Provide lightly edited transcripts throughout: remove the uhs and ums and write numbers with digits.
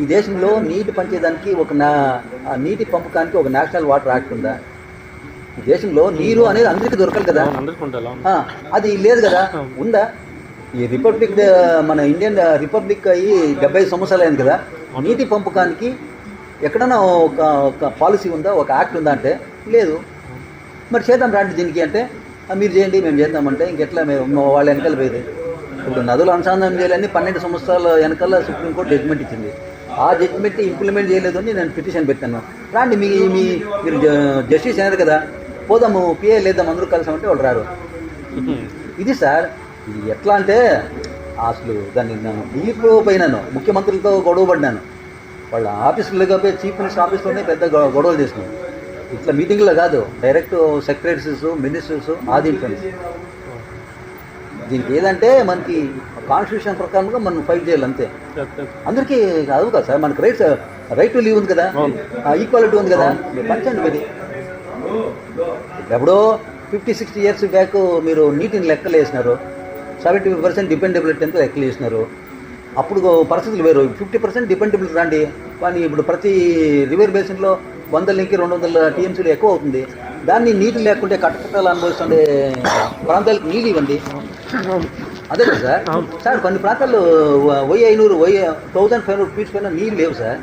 ఈ దేశంలో నీటి పంచేదానికి నీటి పంపకానికి ఒక నేషనల్ వాటర్ యాక్ట్ ఉందా? ఈ దేశంలో నీరు అనేది అందరికీ దొరకాలి కదా, అది లేదు కదా. ఉందా? ఈ రిపబ్లిక్, మన ఇండియన్ రిపబ్లిక్ అయ్యి 75 సంవత్సరాలు అయింది కదా, నీటి పంపకానికి ఎక్కడన్నా ఒక పాలసీ ఉందా, ఒక యాక్ట్ ఉందా అంటే లేదు. మరి చేద్దాం రాండి దీనికి అంటే మీరు చేయండి మేము చేద్దామంటే ఇంకెట్లా మేము వాళ్ళ వెనకాల పోయేది. ఇప్పుడు నదులు అనుసంధానం చేయాలని 12 సంవత్సరాల వెనకాల సుప్రీంకోర్టు జడ్జిమెంట్ ఇచ్చింది. ఆ జడ్జిమెంట్ ఇంప్లిమెంట్ చేయలేదు అని నేను పిటిషన్ పెట్టాను. రాండి మీరు జస్టిస్ అయినారు కదా, పోదాము పిఏ లేద్దాం అందరూ కలిసామంటే వాళ్ళు రారు. ఇది సార్, ఇది ఎట్లా అంటే అసలు దాన్ని నేను ఢిల్లీలో పోయినాను, ముఖ్యమంత్రులతో గొడవ పడ్డాను. వాళ్ళ ఆఫీసులుగా పోయి చీఫ్ మినిస్టర్ ఆఫీస్లోనే పెద్ద గొడవలు చేసినాను. ఇట్లా మీటింగ్లో కాదు, డైరెక్ట్ సెక్రటరీస్ మినిస్టర్స్ ఆదించండి. దీనికి ఏదంటే మనకి కాన్స్టిట్యూషన్ ప్రకారంగా మనం ఫైట్ చేయాలి అంతే. అందరికీ కాదు కదా సార్, మనకి రైట్ టు లీవ్ ఉంది కదా, ఈక్వాలిటీ ఉంది కదా, మీరు పంచండి. మరి ఎప్పుడో 50-60 years బ్యాక్ మీరు నీటిని లెక్కలు వేసినారు, 75% డిపెండబిలిటీ అంతా లెక్కలు వేసినారు. అప్పుడు పరిస్థితులు వేరు. 50% డిపెండబిలిటీ రండి, కానీ ఇప్పుడు ప్రతి రివర్ బేసిన్లో 100-200 TMCలు ఎక్కువ అవుతుంది. దాన్ని నీటి లేకుంటే కట్టకట్టాలు అనుభవిస్తుండే ప్రాంతాలకు నీళ్ళు ఇవ్వండి. అదే కదా సార్. సార్ కొన్ని ప్రాంతాల్లో 1500 ఫీట్స్ పైన నీళ్ళు లేవు సార్.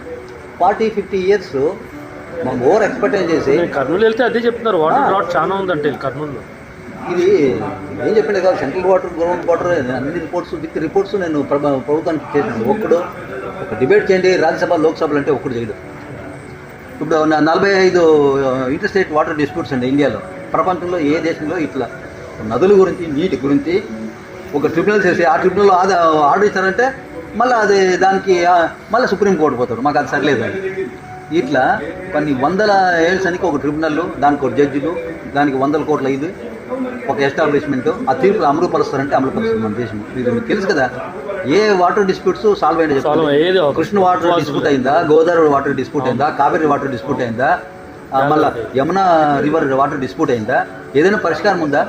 40-50 years మనం ఓవర్ ఎక్స్పెక్టేషన్ చేసి కర్నూలు వెళ్తే అదే చెప్తున్నారు, వాటర్ డ్రాట్ చాలా ఉందంటే కర్నూలులో. ఇది ఏం చెప్పండి కాదు, సెంట్రల్ వాటర్, గ్రౌండ్ వాటర్ అన్ని రిపోర్ట్స్ నేను ప్రభుత్వానికి చేసాను. ఒక డిబేట్ చేయండి రాజ్యసభ లోక్సభలు అంటే ఒక్కడు చేయడు. ఇప్పుడు 45 ఇంటర్ స్టేట్ వాటర్ డిస్ప్యూట్స్ అండి ఇండియాలో. ప్రపంచంలో ఏ దేశంలో ఇట్లా నదుల గురించి నీటి గురించి ఒక ట్రిబ్యునల్ చేసి ఆ ట్రిబ్యునల్ ఆర్డర్ ఇచ్చారంటే మళ్ళీ అది దానికి మళ్ళీ సుప్రీంకోర్టు పోతాడు, మాకు అది సరిలేదు. ఇట్లా కొన్ని 100 years అని ఒక ట్రిబ్యునల్, దానికి ఒక జడ్జిలు, దానికి 100 కోట్ల ఇది ఒక ఎస్టాబ్లిష్మెంట్, ఆ తీర్పులు అమలుపరుస్తారంటే అమలుపరుస్తారు మన దేశం. మీకు తెలుసు కదా, ఏ వాటర్ డిస్ప్యూట్స్ సాల్వ్ అయింది చెప్తారు. కృష్ణ వాటర్ డిస్ప్యూట్ అయిందా, గోదావరి వాటర్ డిస్ప్యూట్ అయిందా, కావేరీ వాటర్ డిస్ప్యూట్ అయిందా, మళ్ళీ యమునా రివర్ వాటర్ డిస్ప్యూట్ అయిందా, ఏదైనా పరిష్కారం ఉందా?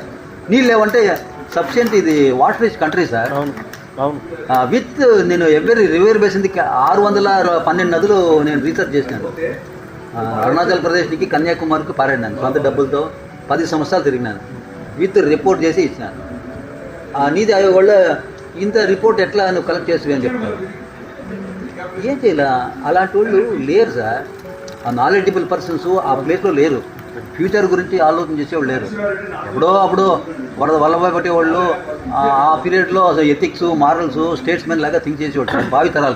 నీళ్ళు లేవంటే సఫిషియెంట్. ఇది water rich country sir. With నేను ఎవరి రివర్ బేసిన్కి 612 నదులు నేను రీసెర్చ్ చేసినాను. అరుణాచల్ ప్రదేశ్ నుంచి కన్యాకుమారికి పారాడినాను సొంత డబ్బులతో. 10 సంవత్సరాలు తిరిగినాను, విత్ రిపోర్ట్ చేసి ఇచ్చినాను. ఆ నీతి ఆయోగ్ వాళ్ళు ఇంత రిపోర్ట్ ఎట్లా నువ్వు కలెక్ట్ చేసి అని చెప్తారు. ఏం చేయాల, అలాంటి వాళ్ళు లేరు సార్. ఆ నాలెడ్జబుల్ పర్సన్స్ ఆ ప్లేస్లో లేరు. ఫ్యూచర్ గురించి ఆలోచన చేసేవాళ్ళు లేరు. అప్పుడు వల్లభాయ్ పటేల్ వాళ్ళు ఆ పీరియడ్లో ఎథిక్స్, మారల్స్, స్టేట్స్మెన్ లాగా థింక్ చేసేవాళ్ళు భావితరాలు.